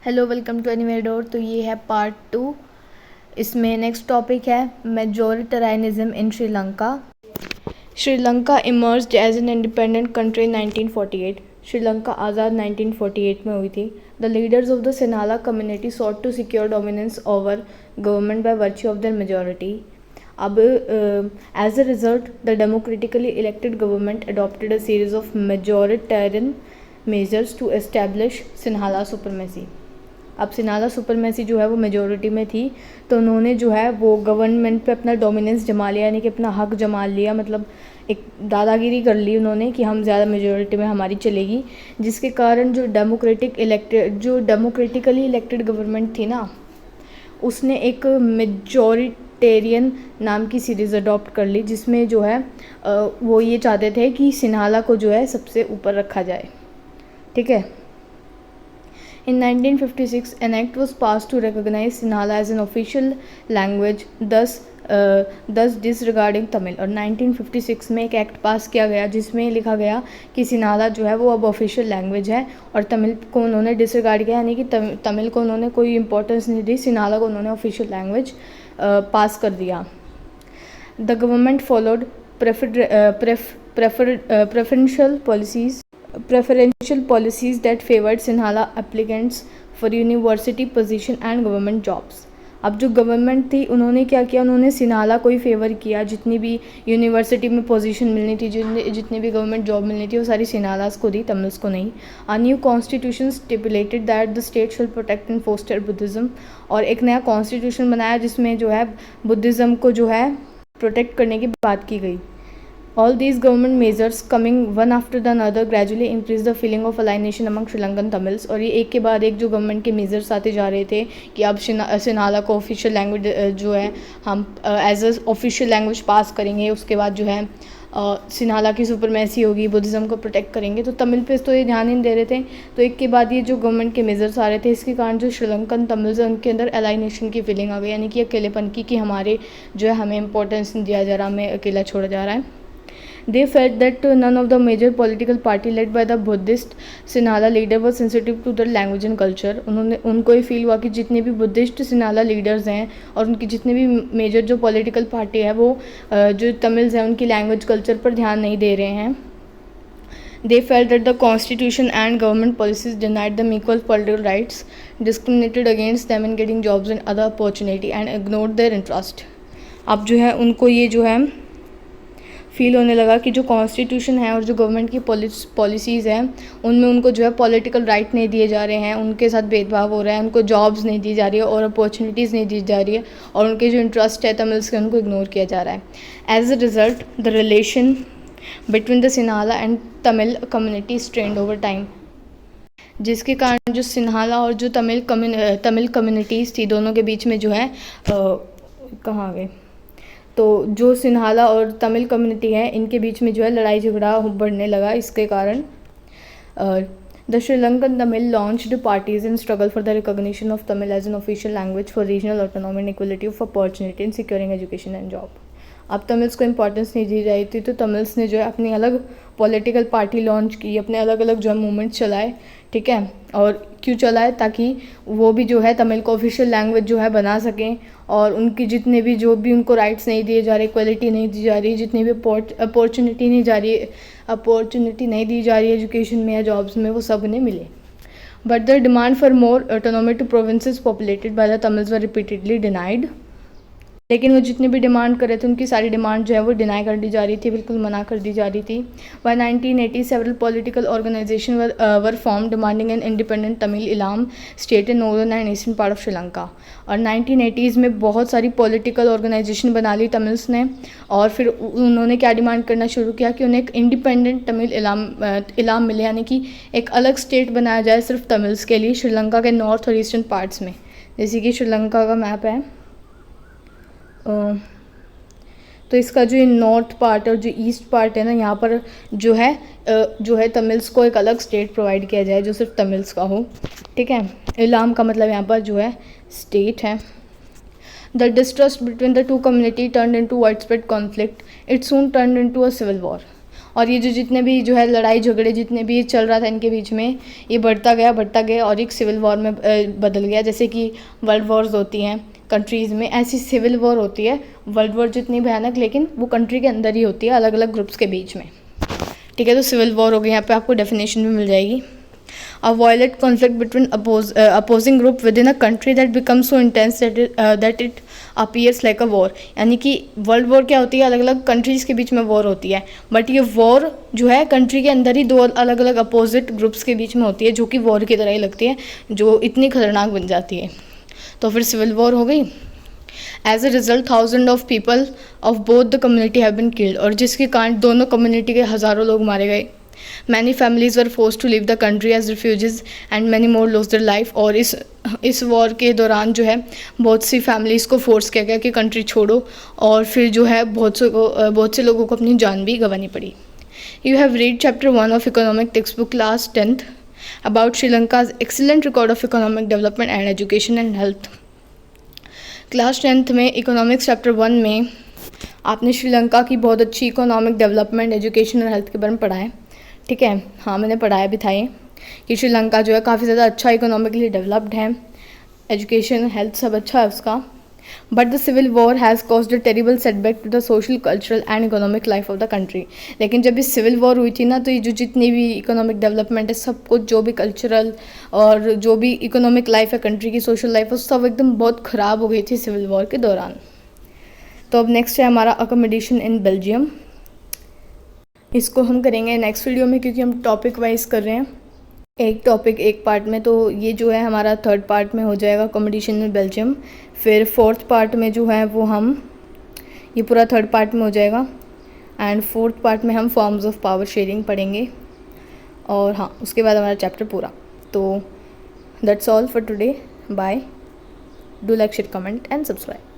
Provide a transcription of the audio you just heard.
Hello, welcome to anywhere door. तो ये है पार्ट 2। इसमें नेक्स्ट टॉपिक है majoritarianism in Sri Lanka. Sri Lanka emerged as an independent country in 1948। Sri Lanka आज़ाद 1948 में हुई थी। The leaders of the Sinhala community sought to secure dominance over government by virtue of their majority. अब as a result the democratically elected government adopted a series of majoritarian measures to establish Sinhala supremacy. अब Sinhala supremacy जो है वो majority में थी, तो उन्होंने जो है वो गवर्नमेंट पे अपना डोमिनेंस जमा लिया, यानी कि अपना हक जमा लिया, मतलब एक दादागिरी कर ली उन्होंने कि हम ज़्यादा मेजॉरिटी में हमारी चलेगी, जिसके कारण जो डेमोक्रेटिकली इलेक्टेड गवर्नमेंट थी ना, उसने एक मेजॉरिटेरियन नाम की सीरीज़ अडॉप्ट कर ली, जिसमें जो है वो ये चाहते थे कि सिन्हाला को जो है सबसे ऊपर रखा जाए। ठीक है। In 1956, an act was passed to recognize Sinhala as an official language, thus disregarding Tamil। और 1956 में एक एक्ट पास किया गया जिसमें लिखा गया कि सिन्हाला जो है वो अब ऑफिशियल लैंग्वेज है, और तमिल को उन्होंने डिसरिगार्ड किया, यानी कि तमिल को उन्होंने कोई इंपॉर्टेंस नहीं दी, सिन्हाला को उन्होंने ऑफिशियल लैंग्वेज पास कर दिया। The government followed preferential policies that favored Sinhala applicants for university position and government jobs। अब जो गवर्नमेंट थी उन्होंने क्या किया, उन्होंने सिन्हाला को ही फेवर किया। जितनी भी यूनिवर्सिटी में पोजीशन मिलनी थी, जितनी भी गवर्नमेंट जॉब मिलनी थी, वो सारी सिन्हालास को दी, तमिल्स को नहीं। A new constitution stipulated that the state shall protect and foster Buddhism. और एक नया कॉन्स्टिट्यूशन बनाया जिसमें जो है बुद्धिज़्म को जो है प्रोटेक्ट करने की बात की गई। All these government measures coming one after the another gradually increased the feeling of alienation among Sri Lankan Tamils। और ये एक के बाद एक जो गवर्नमेंट के मेजर्स आते जा रहे थे कि अब सिन्हाला को ऑफिशियल लैंग्वेज जो है हम एज अ ऑफिशियल लैंग्वेज पास करेंगे, उसके बाद जो है सिन्हाला की सुपरमेसी होगी, बुद्धिज़्म को प्रोटेक्ट करेंगे, तो तमिल पे तो ये ध्यान ही नहीं दे रहे थे। तो एक के बाद ये जो गवर्नमेंट के मेजर्स आ रहे थे, इसके कारण जो श्रीलंकन तमिल्स हैं उनके अंदर एलाइनेशन की फीलिंग आ गई, यानी कि अकेलेपन की, कि हमारे जो है हमें इंपॉर्टेंस नहीं दिया जा रहा, हमें अकेला छोड़ा जा रहा है। They felt that none of the major political party led by the Buddhist Sinhala leader was sensitive to their language and culture। उनको ये फील हुआ कि जितने भी बुद्धिस्ट सिन्हाला लीडर्स हैं और उनकी जितने भी मेजर जो पॉलिटिकल पार्टी है वो जो तमिल्स हैं उनकी लैंग्वेज कल्चर पर ध्यान नहीं दे रहे हैं। They felt that the constitution and government policies denied them equal political rights, discriminated against them in getting jobs and other opportunity and ignored their interest। अब जो है उनको ये जो है फील होने लगा कि जो कॉन्स्टिट्यूशन है और जो गवर्नमेंट की पॉलिसीज़ हैं उनमें उनको जो है पॉलिटिकल राइट नहीं दिए जा रहे हैं, उनके साथ भेदभाव हो रहा है, उनको जॉब्स नहीं दी जा रही है और अपॉर्चुनिटीज़ नहीं दी जा रही है, और उनके जो इंटरेस्ट है तमिल्स के उनको इग्नोर किया जा रहा है। As a result the relation between the Sinhala and Tamil community strained over time, जिसके कारण जो सिन्हाला और जो तमिल कम्युनिटीज़ थी दोनों के बीच में जो है कहाँ गए, तो जो सिन्हाला और तमिल कम्युनिटी है इनके बीच में जो है लड़ाई झगड़ा बढ़ने लगा। इसके कारण the Sri Lankan Tamil launched parties in struggle for the recognition of Tamil as an official language for regional autonomy and equality of opportunity in securing education and job. अब तमिल्स को इंपॉर्टेंस नहीं दी जाती थी, तो तमिल्स ने जो है अपनी अलग पॉलिटिकल पार्टी लॉन्च की, अपने अलग अलग जो है मूवमेंट चलाए। ठीक है। और क्यों चलाए, ताकि वो भी जो है तमिल को ऑफिशियल लैंग्वेज जो है बना सकें, और उनकी जितने भी जो भी उनको राइट्स नहीं दिए जा रहे, इक्वलिटी नहीं दी जा रही, जितनी भी अपॉर्चुनिटी नहीं दी जा रही एजुकेशन में या जॉब्स में, वो सब उन्हें मिले। But the demand for more autonomy to provinces populated by the Tamils were repeatedly denied. लेकिन वो जितने भी डिमांड कर रहे थे उनकी सारी डिमांड जो है वो डिनाई कर दी जा रही थी, बिल्कुल मना कर दी जा रही थी। By 1980 several political organisation were form demanding an independent Tamil Eelam state in northern and eastern part of Sri Lanka. और 1980s में बहुत सारी पॉलिटिकल ऑर्गेनाइजेशन बना ली तमिल्स ने, और फिर उन्होंने क्या डिमांड करना शुरू किया कि उन्हें एक इंडिपेंडेंट तमिल इलाम मिले, यानी कि एक अलग स्टेट बनाया जाए सिर्फ तमिल्स के लिए श्रीलंका के नॉर्थ और ईस्टर्न पार्ट्स में। जैसे कि श्रीलंका का मैप है, तो इसका जो नॉर्थ पार्ट और जो ईस्ट पार्ट है ना, यहाँ पर जो है तमिल्स को एक अलग स्टेट प्रोवाइड किया जाए जो सिर्फ तमिल्स का हो। ठीक है। इलाम का मतलब यहाँ पर जो है स्टेट है। The distrust between the two community turn into wide spread conflict, it soon turn into a civil war. और ये जो जितने भी जो है लड़ाई झगड़े जितने भी चल रहा था इनके बीच में, ये बढ़ता गया और एक सिविल वॉर में बदल गया। जैसे कि वर्ल्ड वॉर्स होती हैं कंट्रीज़ में, ऐसी सिविल वॉर होती है वर्ल्ड वॉर जितनी भयानक, लेकिन वो कंट्री के अंदर ही होती है, अलग अलग ग्रुप्स के बीच में। ठीक है, तो सिविल वॉर हो गई, यहाँ पे आपको डेफिनेशन भी मिल जाएगी। A violent conflict between opposing group within a country that becomes so intense that it appears like a war। यानी कि वर्ल्ड वॉर क्या होती है, अलग अलग कंट्रीज़ के बीच में वॉर होती है, बट ये वॉर जो है कंट्री के अंदर ही दो अलग अलग अपोजिट ग्रुप्स के बीच में होती है, जो कि वॉर की तरह ही लगती है, जो इतनी खतरनाक बन जाती है। तो फिर सिविल वॉर हो गई। As a result thousand of people of both the community have been killed, और जिसके कारण दोनों कम्युनिटी के हज़ारों लोग मारे गए। Many families were forced to leave the country as refugees and many more lost their life। और इस वॉर के दौरान जो है बहुत सी फैमिलीज़ को फोर्स किया गया कि कंट्री छोड़ो, और फिर जो है बहुत से लोगों को अपनी जान भी गंवानी पड़ी। You have read chapter 1 of economic textbook class 10th about Sri Lanka's excellent record of economic development and education and health। Class 10th में इकोनॉमिक्स चैप्टर 1 में आपने श्रीलंका की बहुत अच्छी इकोनॉमिक डेवलपमेंट, एजुकेशन और हेल्थ के बारे में पढ़ा है। ठीक है, हाँ मैंने पढ़ाया भी था ये कि श्रीलंका जो है काफ़ी ज़्यादा अच्छा इकोनॉमिकली डेवलप्ड है, एजुकेशन हेल्थ सब अच्छा है उसका। But the civil war has caused a terrible setback to the social cultural and economic life of the country. लेकिन जब इस सिविल वॉर हुई थी ना, तो ये जो जितनी भी इकोनॉमिक डेवलपमेंट है, सब कुछ जो भी कल्चरल और जो भी इकोनॉमिक लाइफ है कंट्री की, सोशल लाइफ है, सब एकदम बहुत ख़राब हो गई थी सिविल वॉर के दौरान। तो अब नेक्स्ट है हमारा अकोमोडेशन इन बेल्जियम। इसको हम करेंगे नेक्स्ट वीडियो में, क्योंकि हम टॉपिक वाइज कर रहे हैं, एक टॉपिक एक पार्ट में। तो ये जो है हमारा थर्ड पार्ट में हो जाएगा अकोमोडेशन इन बेल्जियम। फिर फोर्थ पार्ट में जो है वो हम, ये पूरा थर्ड पार्ट में हो जाएगा, एंड फोर्थ पार्ट में हम फॉर्म्स ऑफ पावर शेयरिंग पढ़ेंगे, और हाँ उसके बाद हमारा चैप्टर पूरा। तो that's all for today, bye, do like share comment and subscribe.